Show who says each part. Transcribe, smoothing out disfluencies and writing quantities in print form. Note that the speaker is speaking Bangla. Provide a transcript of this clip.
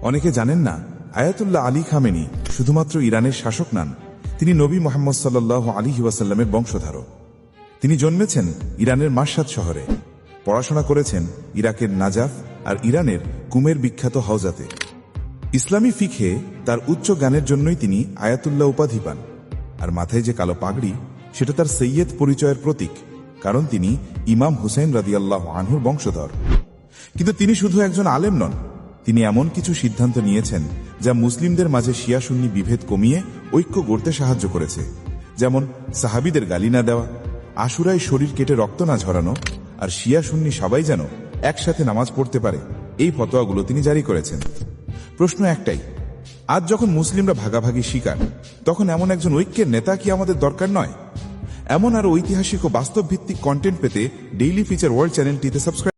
Speaker 1: অনেকে জানেন না, আয়াতুল্লাহ আলী খামেনি শুধুমাত্র ইরানের শাসক নন, তিনি নবী মুহাম্মদ সাল্লাল্লাহু আলাইহি ওয়াসাল্লামের বংশধর। তিনি জন্মেছেন ইরানের মাশহাদ শহরে, পড়াশোনা করেছেন ইরাকের নাজাফ আর ইরানের কুমের বিখ্যাত হাউজাতে। ইসলামী ফিকহে তার উচ্চ জ্ঞানের জন্যই তিনি আয়াতুল্লাহ উপাধি পান। আর মাথায় যে কালো পাগড়ি, সেটা তার সৈয়দ পরিচয়ের প্রতীক, কারণ তিনি ইমাম হুসেন রাদিয়াল্লাহু আনহুর বংশধর। কিন্তু তিনি শুধু একজন আলেম নন, তিনি এমন কিছু সিদ্ধান্ত নিয়েছেন যা মুসলিমদের মাঝে শিয়া সুন্নি বিভেদ কমিয়ে ঐক্য গড়তে সাহায্য করেছে। যেমন সাহাবীদের গালি না দেওয়া, আশুরায় শরীর কেটে রক্ত না ঝরানো, আর শিয়া সুন্নি সবাই যেন একসাথে নামাজ পড়তে পারে, এই ফতোয়াগুলো তিনি জারি করেছেন। প্রশ্ন একটাই, আজ যখন মুসলিমরা ভাগাভাগি শিকার, তখন এমন একজন ঐক্যের নেতা কি আমাদের দরকার নয়? এমন আরো ঐতিহাসিক ও বাস্তব ভিত্তিক কন্টেন্ট পেতে ডেইলি ফিচার ওয়ার্ল্ড চ্যানেলটিতে সাবস্ক্রাইব